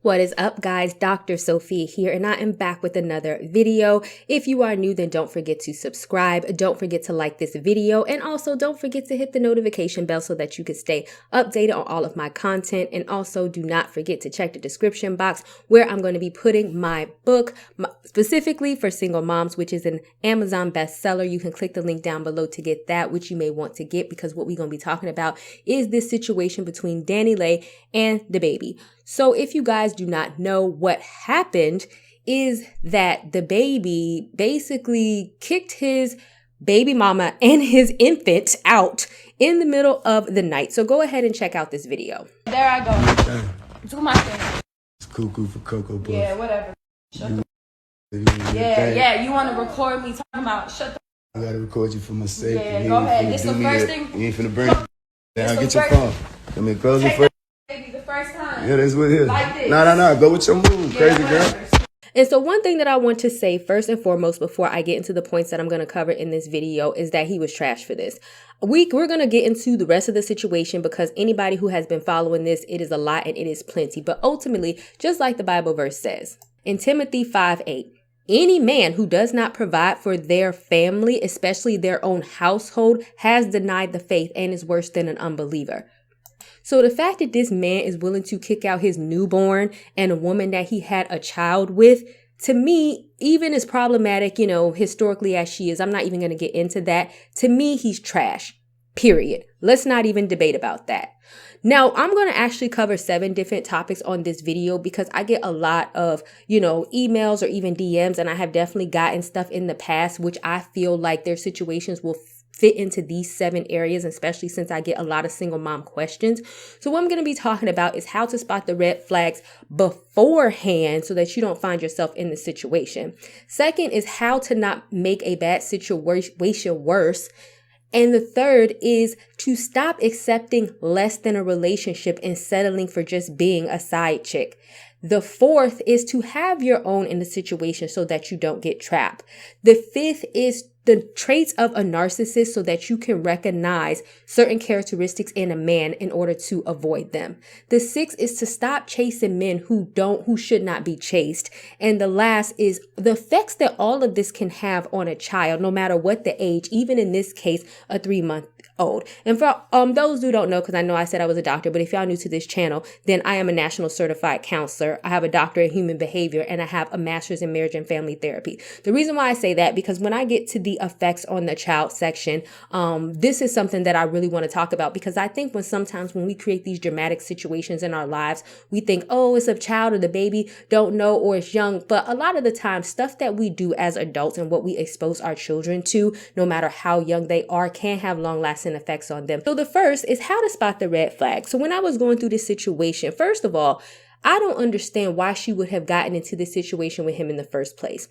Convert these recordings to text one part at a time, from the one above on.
What is up, guys? Dr. Sophia here, and I am back with another video. If you are new, then don't forget to subscribe. Don't forget to like this video, and also don't forget to hit the notification bell so that you can stay updated on all of my content. And also do not forget to check the description box where I'm going to be putting my book, specifically for single moms, which is an Amazon bestseller. You can click the link down below to get that, which you may want to get, because what we're going to be talking about is this situation between Dani Leigh and DaBaby. So if you guys do not know, what happened is that DaBaby basically kicked his baby mama and his infant out in the middle of the night. So go ahead and check out this video. There I go. Do my thing. It's cuckoo for Cocoa Puff. Yeah, whatever. Shut the Yeah, you want to record me talking about shut the I gotta record you for my safety. Yeah, go ahead. This the first thing. You ain't finna burn it. Down, get your phone. Come here, close it first. Baby, the first time. Yeah, that's what it is. Like this. No. Go with your move, crazy girl. And so one thing that I want to say first and foremost before I get into the points that I'm going to cover in this video is that he was trash for this. We're going to get into the rest of the situation because anybody who has been following this, it is a lot and it is plenty. But ultimately, just like the Bible verse says in Timothy 5:8, any man who does not provide for their family, especially their own household, has denied the faith and is worse than an unbeliever. So the fact that this man is willing to kick out his newborn and a woman that he had a child with, to me, even as problematic, historically as she is, I'm not even going to get into that. To me, he's trash, period. Let's not even debate about that. Now, I'm going to actually cover 7 different topics on this video because I get a lot of, emails or even DMs, and I have definitely gotten stuff in the past, which I feel like their situations will fit into these 7 areas, especially since I get a lot of single mom questions. So what I'm going to be talking about is how to spot the red flags beforehand so that you don't find yourself in the situation. Second is how to not make a bad situation worse. And the third is to stop accepting less than a relationship and settling for just being a side chick. The fourth is to have your own in the situation so that you don't get trapped. The fifth is the traits of a narcissist so that you can recognize certain characteristics in a man in order to avoid them. The sixth is to stop chasing men who should not be chased. And the last is the effects that all of this can have on a child, no matter what the age, even in this case, a 3-month-old. And for those who don't know, because I know I said I was a doctor, but if y'all new to this channel, then I am a national certified counselor. I have a doctorate in human behavior, and I have a master's in marriage and family therapy. The reason why I say that, because when I get to the effects on the child section, this is something that I really want to talk about, because I think sometimes when we create these dramatic situations in our lives, we think, oh, it's a child or the baby don't know or it's young. But a lot of the time, stuff that we do as adults and what we expose our children to, no matter how young they are, can have long lasting effects on them. So the first is how to spot the red flag. So when I was going through this situation, first of all, I don't understand why she would have gotten into this situation with him in the first place.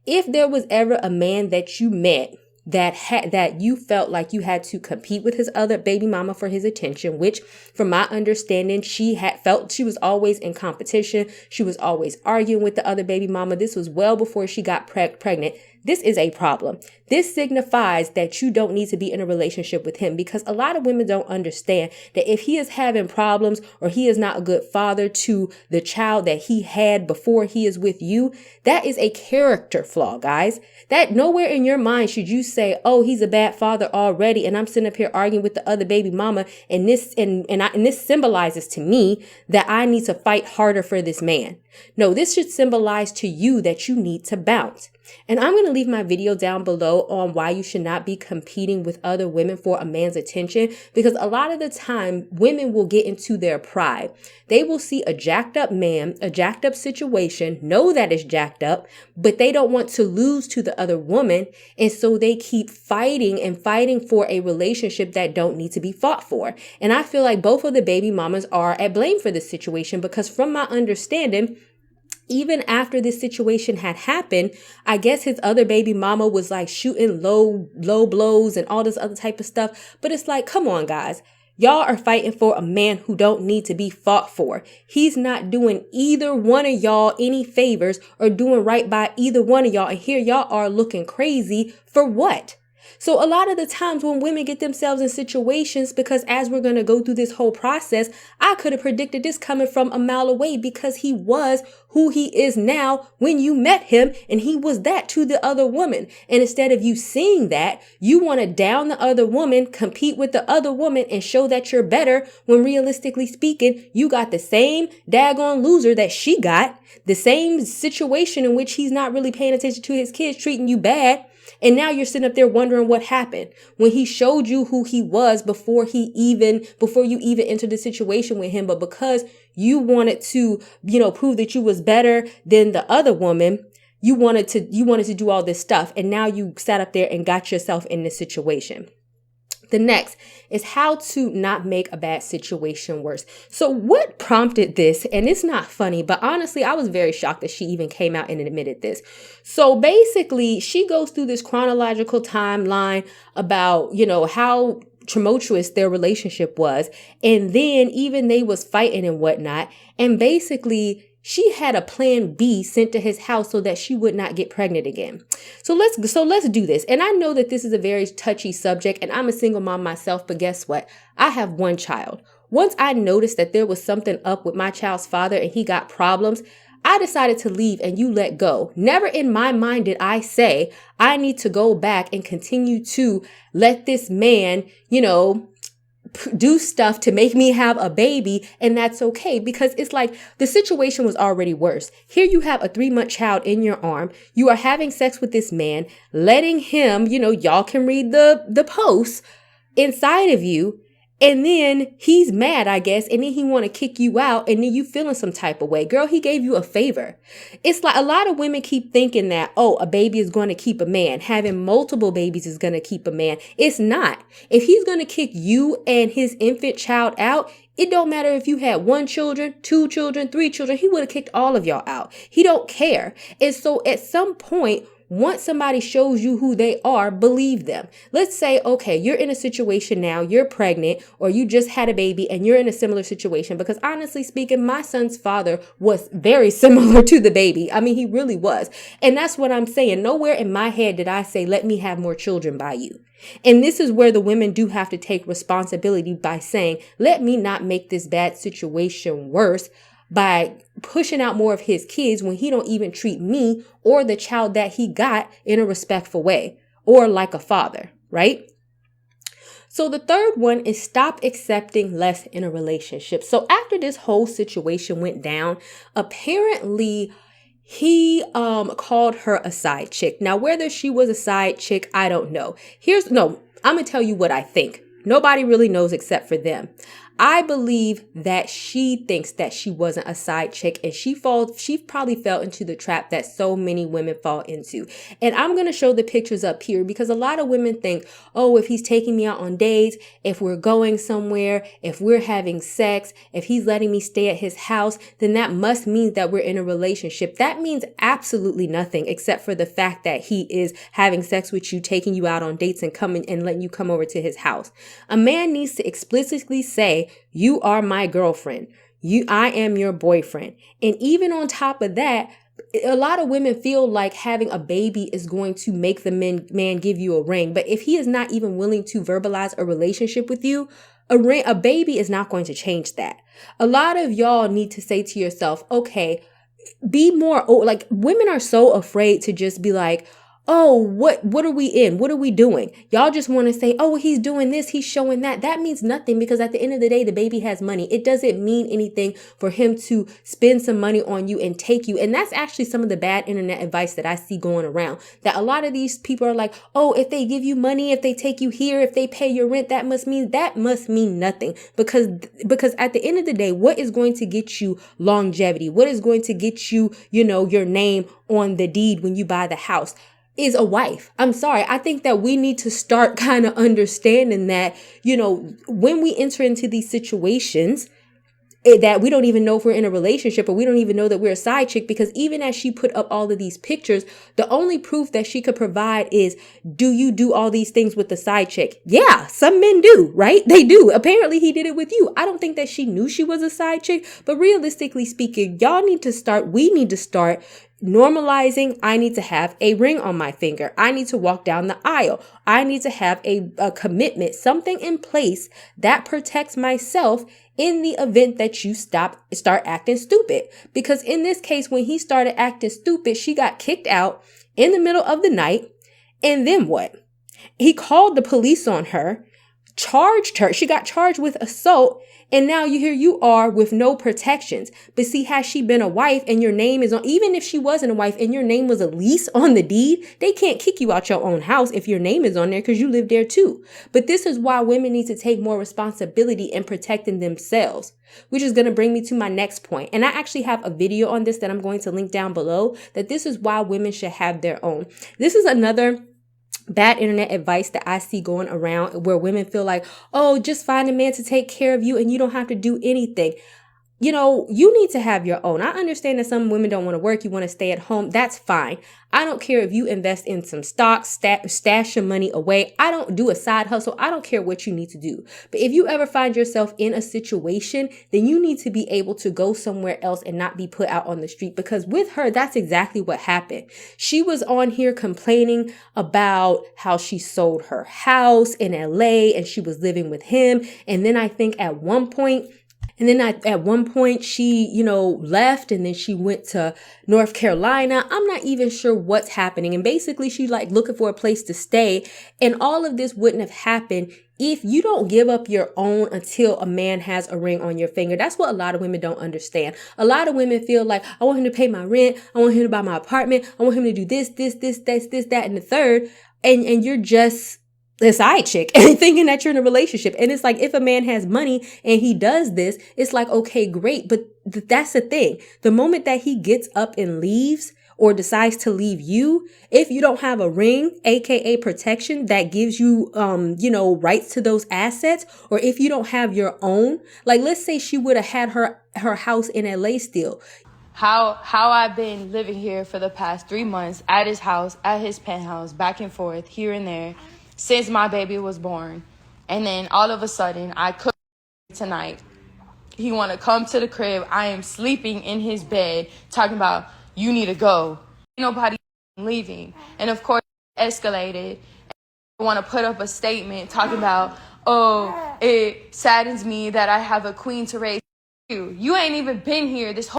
If there was ever a man that you met that you felt like you had to compete with his other baby mama for his attention, which from my understanding, she had felt she was always in competition. She was always arguing with the other baby mama. This was well before she got pregnant. This is a problem. This signifies that you don't need to be in a relationship with him, because a lot of women don't understand that if he is having problems or he is not a good father to the child that he had before he is with you, that is a character flaw, guys. That nowhere in your mind should you say, oh, he's a bad father already, and I'm sitting up here arguing with the other baby mama, and this symbolizes to me that I need to fight harder for this man. No, this should symbolize to you that you need to bounce. And I'm going to leave my video down below on why you should not be competing with other women for a man's attention, because a lot of the time women will get into their pride. They will see a jacked up man, a jacked up situation, know that it's jacked up, but they don't want to lose to the other woman. And so they keep fighting and fighting for a relationship that don't need to be fought for. And I feel like both of the baby mamas are at blame for this situation, because from my understanding, even after this situation had happened, I guess his other baby mama was like shooting low blows and all this other type of stuff. But it's like, come on, guys. Y'all are fighting for a man who don't need to be fought for. He's not doing either one of y'all any favors or doing right by either one of y'all. And here y'all are looking crazy for what? So a lot of the times when women get themselves in situations, because as we're going to go through this whole process, I could have predicted this coming from a mile away because he was who he is now when you met him, and he was that to the other woman. And instead of you seeing that, you want to down the other woman, compete with the other woman, and show that you're better when realistically speaking, you got the same daggone loser that she got, the same situation in which he's not really paying attention to his kids, treating you bad. And now you're sitting up there wondering what happened when he showed you who he was before you even entered the situation with him. But because you wanted to, prove that you was better than the other woman, you wanted to do all this stuff. And now you sat up there and got yourself in this situation. The next is how to not make a bad situation worse. So what prompted this? And it's not funny, but honestly, I was very shocked that she even came out and admitted this. So basically, she goes through this chronological timeline about, how tumultuous their relationship was. And then even they was fighting and whatnot. And basically, she had a plan B sent to his house so that she would not get pregnant again. So let's do this. And I know that this is a very touchy subject, and I'm a single mom myself, but guess what? I have one child. Once I noticed that there was something up with my child's father and he got problems, I decided to leave and you let go. Never in my mind did I say I need to go back and continue to let this man, do stuff to make me have a baby, and that's okay, because it's like the situation was already worse. Here you have a 3-month child in your arm. You are having sex with this man, letting him, y'all can read the posts inside of you. And then he's mad, I guess, and then he want to kick you out, and then you feeling some type of way. Girl, he gave you a favor. It's like a lot of women keep thinking that, a baby is going to keep a man. Having multiple babies is going to keep a man. It's not. If he's going to kick you and his infant child out, it don't matter if you had 1 children, 2 children, 3 children. He would have kicked all of y'all out. He don't care. And so at some point, once somebody shows you who they are, believe them. Let's say, okay, you're in a situation now, you're pregnant, or you just had a baby and you're in a similar situation, because honestly speaking, my son's father was very similar to the baby. I mean, he really was. And that's what I'm saying. Nowhere in my head did I say, let me have more children by you. And this is where the women do have to take responsibility by saying, let me not make this bad situation worse by pushing out more of his kids when he don't even treat me or the child that he got in a respectful way or like a father, right? So the third one is stop accepting less in a relationship. So after this whole situation went down, apparently he called her a side chick. Now, whether she was a side chick, I don't know. I'm going to tell you what I think. Nobody really knows except for them. I believe that she thinks that she wasn't a side chick, and she probably fell into the trap that so many women fall into. And I'm going to show the pictures up here because a lot of women think, if he's taking me out on dates, if we're going somewhere, if we're having sex, if he's letting me stay at his house, then that must mean that we're in a relationship. That means absolutely nothing except for the fact that he is having sex with you, taking you out on dates and coming and letting you come over to his house. A man needs to explicitly say, you are my girlfriend. I am your boyfriend. And even on top of that, a lot of women feel like having a baby is going to make the man give you a ring. But if he is not even willing to verbalize a relationship with you, a baby is not going to change that. A lot of y'all need to say to yourself, okay, be more, like women are so afraid to just be like, what are we in? What are we doing? Y'all just want to say, he's doing this, he's showing that. That means nothing, because at the end of the day, the baby has money. It doesn't mean anything for him to spend some money on you and take you. And that's actually some of the bad internet advice that I see going around, that a lot of these people are like, if they give you money, if they take you here, if they pay your rent, that must mean nothing, because at the end of the day, what is going to get you longevity? What is going to get you, your name on the deed when you buy the house? Is a wife. I'm sorry. I think that we need to start kind of understanding that, when we enter into these situations, that we don't even know if we're in a relationship, or we don't even know that we're a side chick, because even as she put up all of these pictures, the only proof that she could provide is, do you do all these things with the side chick? Yeah, some men do, right? They do. Apparently he did it with you. I don't think that she knew she was a side chick, but realistically speaking, we need to start normalizing, I need to have a ring on my finger. I need to walk down the aisle. I need to have a commitment, something in place that protects myself in the event that you start acting stupid. Because in this case, when he started acting stupid, she got kicked out in the middle of the night. And then what? He called the police on her, charged her. She got charged with assault. And now here you are with no protections. But see, had she been a wife and your name is on, even if she wasn't a wife and your name was a lease on the deed, they can't kick you out your own house if your name is on there because you live there too. But this is why women need to take more responsibility in protecting themselves, which is going to bring me to my next point. And I actually have a video on this that I'm going to link down below, that this is why women should have their own. This is another bad internet advice that I see going around where women feel like, oh, just find a man to take care of you and you don't have to do anything. You know, you need to have your own. I understand that some women don't want to work. You want to stay at home. That's fine. I don't care if you invest in some stocks, stash your money away. I don't do a side hustle. I don't care what you need to do. But if you ever find yourself in a situation, then you need to be able to go somewhere else and not be put out on the street. Because with her, that's exactly what happened. She was on here complaining about how she sold her house in LA and she was living with him. And then I think at one point, she, left and then she went to North Carolina. I'm not even sure what's happening. And basically she looking for a place to stay. And all of this wouldn't have happened if you don't give up your own until a man has a ring on your finger. That's what a lot of women don't understand. A lot of women feel like, I want him to pay my rent. I want him to buy my apartment. I want him to do this, that, and the third. And you're just the side chick and thinking that you're in a relationship. And it's like, if a man has money and he does this, it's like, okay, great. But that's the thing. The moment that he gets up and leaves or decides to leave you, if you don't have a ring, aka protection that gives you, rights to those assets, or if you don't have your own, like let's say she would have had her house in LA still. How I've been living here for the past 3 months at his house, at his penthouse, back and forth, here and there, since my baby was born. And then all of a sudden, I cook tonight. He want to come to the crib. I am sleeping in his bed, talking about, you need to go. Ain't nobody leaving. And of course, it escalated. I want to put up a statement talking about, oh, it saddens me that I have a queen to raise you. You ain't even been here this whole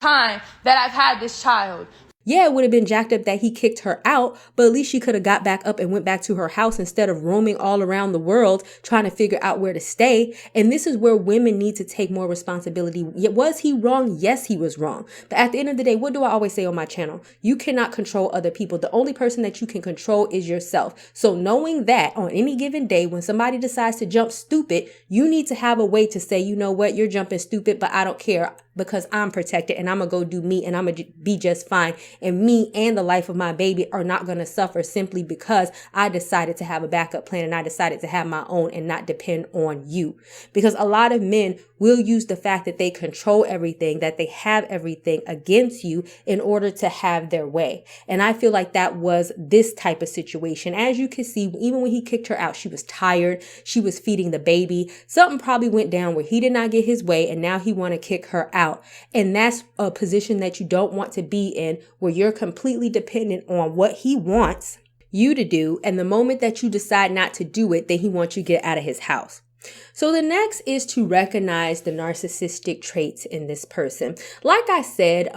time that I've had this child. Yeah, it would have been jacked up that he kicked her out, but at least she could have got back up and went back to her house instead of roaming all around the world trying to figure out where to stay. And this is where women need to take more responsibility. Was he wrong? Yes, he was wrong. But at the end of the day, what do I always say on my channel? You cannot control other people. The only person that you can control is yourself. So knowing that on any given day, when somebody decides to jump stupid, you need to have a way to say, you know what, you're jumping stupid, but I don't care because I'm protected and I'm going to go do me and I'm going to be just fine. And me and the life of my baby are not going to suffer simply because I decided to have a backup plan and I decided to have my own and not depend on you. Because a lot of men will use the fact that they control everything, that they have everything against you in order to have their way. And I feel like that was this type of situation. As you can see, even when he kicked her out, she was tired. She was feeding the baby. Something probably went down where he did not get his way and now he want to kick her out. And that's a position that you don't want to be in, where you're completely dependent on what he wants you to do. And the moment that you decide not to do it, then he wants you to get out of his house. So the next is to recognize the narcissistic traits in this person. Like I said,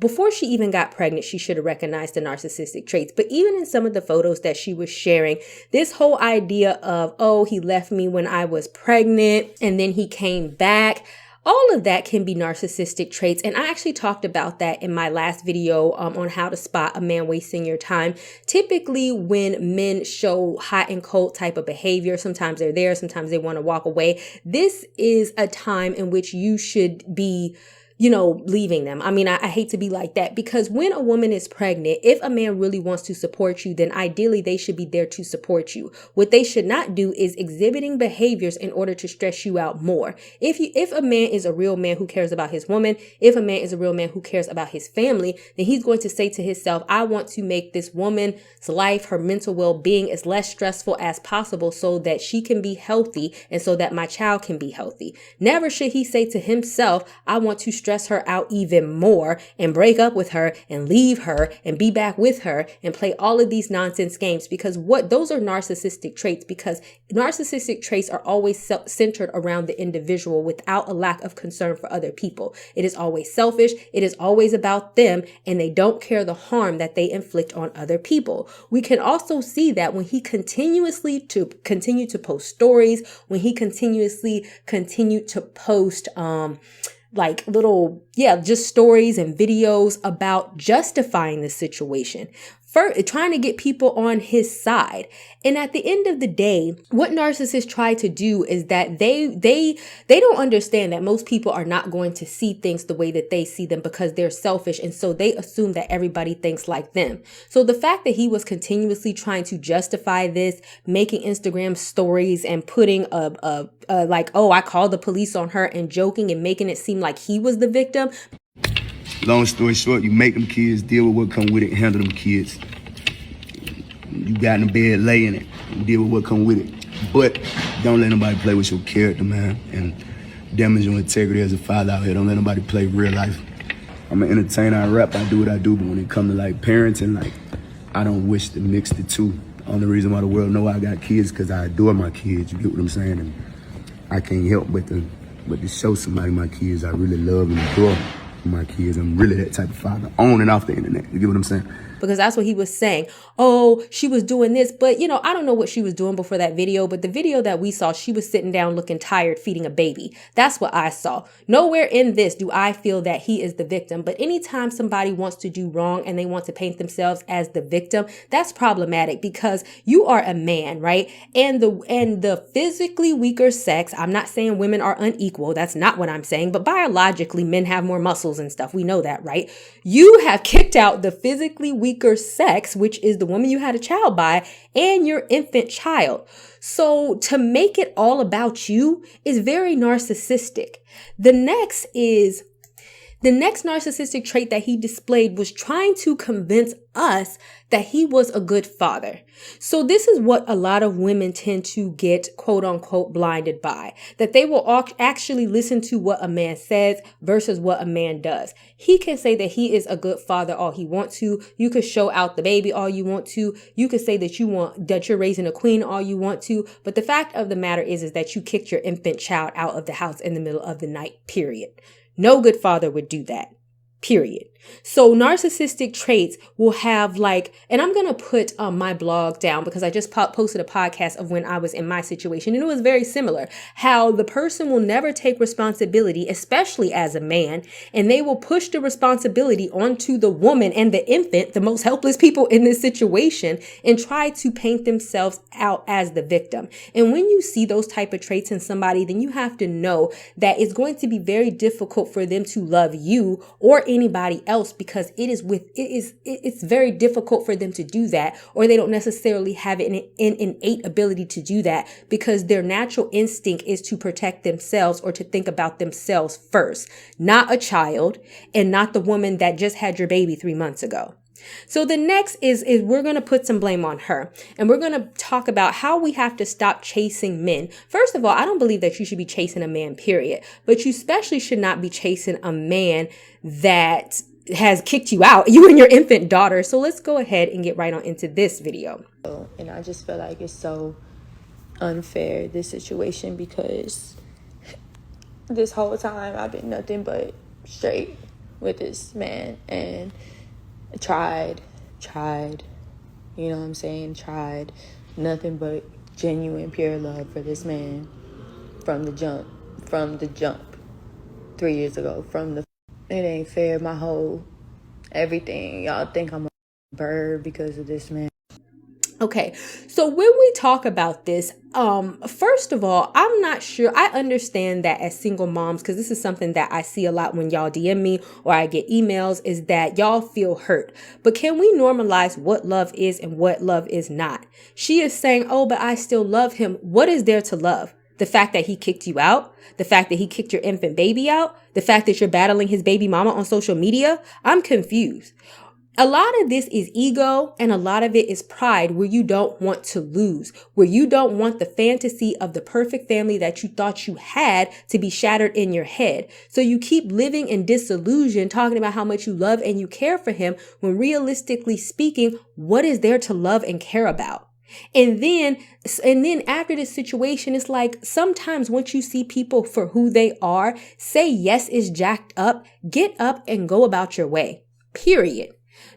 before she even got pregnant, she should have recognized the narcissistic traits. But even in some of the photos that she was sharing, this whole idea of, oh, he left me when I was pregnant and then he came back. All of that can be narcissistic traits. And I actually talked about that in my last video on how to spot a man wasting your time. Typically, when men show hot and cold type of behavior, sometimes they're there, sometimes they want to walk away. This is a time in which you should be leaving them. I mean, I hate to be like that, because when a woman is pregnant, if a man really wants to support you, then ideally they should be there to support you. What they should not do is exhibiting behaviors in order to stress you out more. If a man is a real man who cares about his woman, if a man is a real man who cares about his family, then he's going to say to himself, I want to make this woman's life, her mental well-being as less stressful as possible so that she can be healthy and so that my child can be healthy. Never should he say to himself, I want to stress stress her out even more and break up with her and leave her and be back with her and play all of these nonsense games, because those are narcissistic traits, because narcissistic traits are always centered around the individual without a lack of concern for other people. It is always selfish. It is always about them, and they don't care the harm that they inflict on other people. We can also see that when he continued to post stories, when he continued to post like little, just stories and videos about justifying the situation, trying to get people on his side. And at the end of the day, what narcissists try to do is that they don't understand that most people are not going to see things the way that they see them, because they're selfish. And so they assume that everybody thinks like them. So the fact that he was continuously trying to justify this, making Instagram stories and putting like, oh, I called the police on her, and joking and making it seem like he was the victim. Long story short, you make them kids, deal with what come with it, handle them kids. You got in the bed, lay in it, and deal with what come with it. But don't let nobody play with your character, man, and damage your integrity as a father out here. Don't let nobody play real life. I'm an entertainer, I rap, I do what I do, but when it comes to like parenting, like, I don't wish to mix the two. Only reason why the world know I got kids because I adore my kids, you get what I'm saying? And I can't help but to show somebody my kids I really love and adore my kids. I'm really that type of father, on and off the internet. You get what I'm saying? Because that's what he was saying. Oh, she was doing this. But, I don't know what she was doing before that video. But the video that we saw, she was sitting down looking tired, feeding a baby. That's what I saw. Nowhere in this do I feel that he is the victim. But anytime somebody wants to do wrong and they want to paint themselves as the victim, that's problematic, because you are a man, right? And the physically weaker sex, I'm not saying women are unequal. That's not what I'm saying. But biologically, men have more muscles and stuff. We know that, right? You have kicked out the physically weaker sex, which is the woman you had a child by, and your infant child. So to make it all about you is very narcissistic. The next narcissistic trait that he displayed was trying to convince us that he was a good father. So this is what a lot of women tend to get, quote unquote, blinded by, that they will actually listen to what a man says versus what a man does. He can say that he is a good father all he wants to. You could show out the baby all you want to. You could say that you're raising a queen all you want to. But the fact of the matter is that you kicked your infant child out of the house in the middle of the night, period. No good father would do that, period. So narcissistic traits will have and I'm going to put my blog down, because I just posted a podcast of when I was in my situation, and it was very similar, how the person will never take responsibility, especially as a man, and they will push the responsibility onto the woman and the infant, the most helpless people in this situation, and try to paint themselves out as the victim. And when you see those type of traits in somebody, then you have to know that it's going to be very difficult for them to love you or anybody else, because it's very difficult for them to do that, or they don't necessarily have an innate ability to do that, because their natural instinct is to protect themselves or to think about themselves first, not a child and not the woman that just had your baby 3 months ago. So the next is we're going to put some blame on her, and we're going to talk about how we have to stop chasing men. First of all, I don't believe that you should be chasing a man, period, but you especially should not be chasing a man that has kicked you out, you and your infant daughter. So let's go ahead and get right on into this video. And I just feel like it's so unfair, this situation, because this whole time I've been nothing but straight with this man, and tried, you know what I'm saying? Tried nothing but genuine, pure love for this man from the jump 3 years ago, it ain't fair. My whole everything. Y'all think I'm a bird because of this man. Okay, so when we talk about this, first of all, I'm not sure. I understand that as single moms, because this is something that I see a lot when y'all DM me or I get emails, is that y'all feel hurt. But can we normalize what love is and what love is not? She is saying, oh, but I still love him. What is there to love? The fact that he kicked you out? The fact that he kicked your infant baby out? The fact that you're battling his baby mama on social media? I'm confused. A lot of this is ego, and a lot of it is pride, where you don't want to lose, where you don't want the fantasy of the perfect family that you thought you had to be shattered in your head. So you keep living in disillusion, talking about how much you love and you care for him, when realistically speaking, what is there to love and care about? And then after this situation, it's like sometimes once you see people for who they are, say yes is jacked up, get up and go about your way. Period.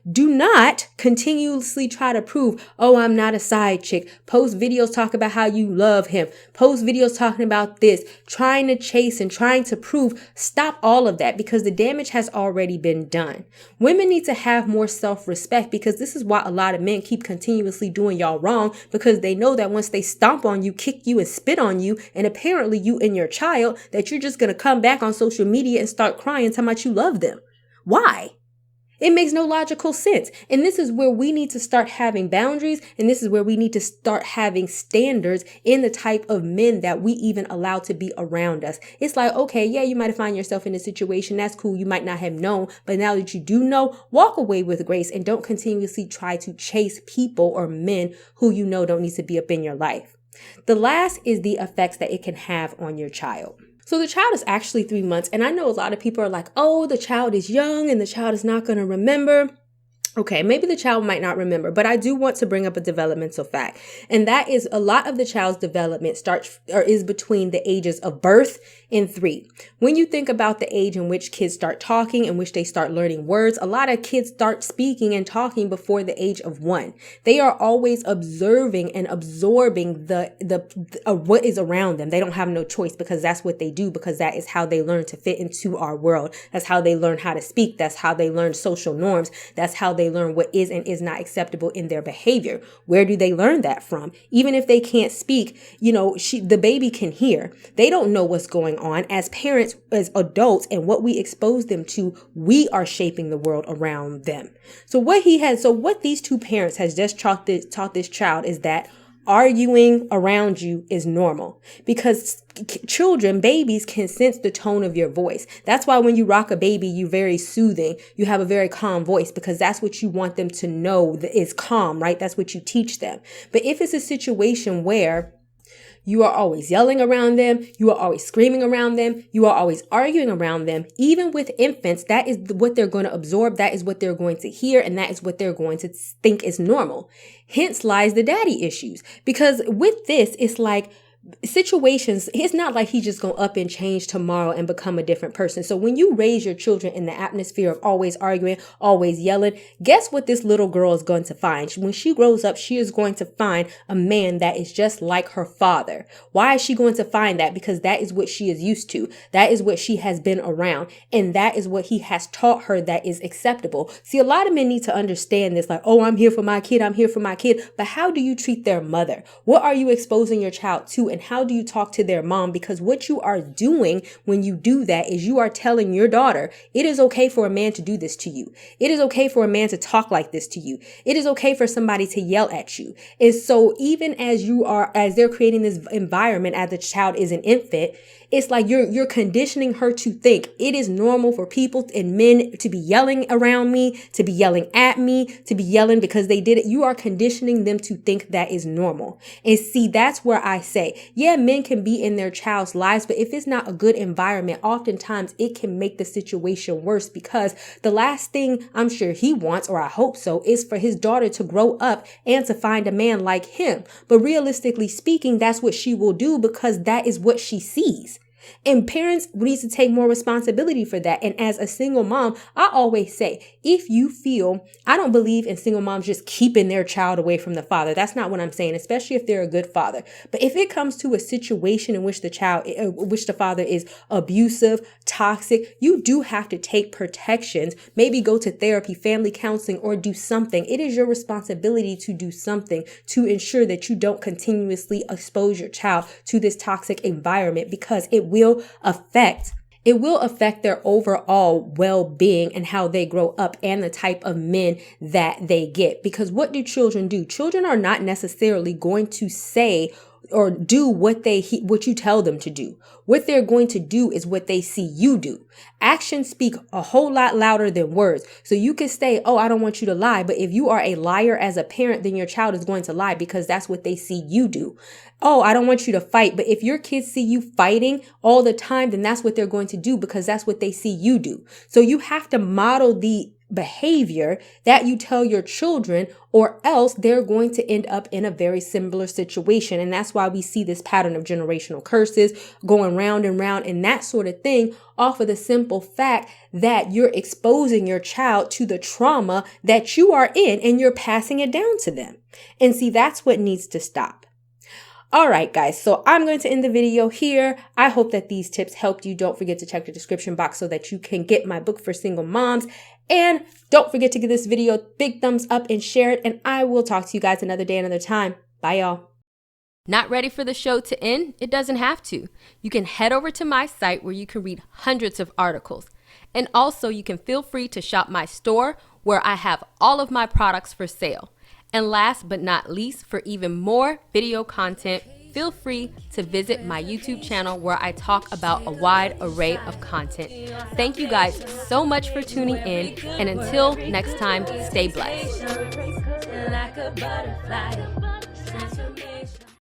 Do not continuously try to prove, oh, I'm not a side chick. Post videos talk about how you love him. Post videos talking about this, trying to chase and trying to prove. Stop all of that, because the damage has already been done. Women need to have more self-respect, because this is why a lot of men keep continuously doing y'all wrong, because they know that once they stomp on you, kick you and spit on you, and apparently you and your child, that you're just going to come back on social media and start crying talking about you love them. Why? It makes no logical sense. And this is where we need to start having boundaries. And this is where we need to start having standards in the type of men that we even allow to be around us. It's like, okay, yeah, you might have found yourself in a situation. That's cool. You might not have known. But now that you do know, walk away with grace and don't continuously try to chase people or men who you know don't need to be up in your life. The last is the effects that it can have on your child. So the child is actually 3 months, and I know a lot of people are like, oh, the child is young and the child is not going to remember. Okay, maybe the child might not remember, but I do want to bring up a developmental fact. And that is a lot of the child's development is between the ages of birth and 3. When you think about the age in which kids start talking, in which they start learning words, a lot of kids start speaking and talking before the age of 1. They are always observing and absorbing what is around them. They don't have no choice, because that's what they do, because that is how they learn to fit into our world. That's how they learn how to speak. That's how they learn social norms. That's how they learn what is and is not acceptable in their behavior. Where do they learn that from? Even if they can't speak, the baby can hear. They don't know what's going on. As parents, as adults, and what we expose them to, we are shaping the world around them. So what these two parents has just taught this child is that arguing around you is normal, because babies can sense the tone of your voice. That's why when you rock a baby, you're very soothing. You have a very calm voice, because that's what you want them to know is calm, right? That's what you teach them. But if it's a situation where you are always yelling around them, you are always screaming around them, you are always arguing around them, even with infants, that is what they're going to absorb, that is what they're going to hear, and that is what they're going to think is normal. Hence lies the daddy issues. Because with this, it's like situations, it's not like he's just going to up and change tomorrow and become a different person. So when you raise your children in the atmosphere of always arguing, always yelling, guess what this little girl is going to find? When she grows up, she is going to find a man that is just like her father. Why is she going to find that? Because that is what she is used to. That is what she has been around. And that is what he has taught her that is acceptable. See, a lot of men need to understand this, like, oh, I'm here for my kid. I'm here for my kid. But how do you treat their mother? What are you exposing your child to? And how do you talk to their mom? Because what you are doing when you do that is you are telling your daughter, it is okay for a man to do this to you. It is okay for a man to talk like this to you. It is okay for somebody to yell at you. And so even as they're creating this environment as the child is an infant, it's like you're conditioning her to think it is normal for people and men to be yelling around me, to be yelling at me, to be yelling because they did it. You are conditioning them to think that is normal. And see, that's where I say, yeah, men can be in their child's lives, but if it's not a good environment, oftentimes it can make the situation worse, because the last thing I'm sure he wants, or I hope so, is for his daughter to grow up and to find a man like him. But realistically speaking, that's what she will do, because that is what she sees. And parents need to take more responsibility for that. And as a single mom, I always say, if you feel, I don't believe in single moms just keeping their child away from the father. That's not what I'm saying, especially if they're a good father. But if it comes to a situation in which the father is abusive, toxic, you do have to take protections, maybe go to therapy, family counseling, or do something. It is your responsibility to do something to ensure that you don't continuously expose your child to this toxic environment, because it will affect their overall well-being and how they grow up and the type of men that they get. Because what do children do? Children are not necessarily going to say or do what you tell them to do. What they're going to do is what they see you do. Actions speak a whole lot louder than words. So you can say, oh, I don't want you to lie. But if you are a liar as a parent, then your child is going to lie because that's what they see you do. Oh, I don't want you to fight. But if your kids see you fighting all the time, then that's what they're going to do because that's what they see you do. So you have to model the behavior that you tell your children, or else they're going to end up in a very similar situation. And that's why we see this pattern of generational curses going round and round and that sort of thing, off of the simple fact that you're exposing your child to the trauma that you are in and you're passing it down to them. And see, that's what needs to stop. All right, guys, so I'm going to end the video here. I hope that these tips helped you. Don't forget to check the description box so that you can get my book for single moms. And don't forget to give this video a big thumbs up and share it. And I will talk to you guys another day, another time. Bye, y'all. Not ready for the show to end? It doesn't have to. You can head over to my site where you can read hundreds of articles. And also you can feel free to shop my store where I have all of my products for sale. And last but not least, for even more video content, feel free to visit my YouTube channel where I talk about a wide array of content. Thank you guys so much for tuning in, and until next time, stay blessed.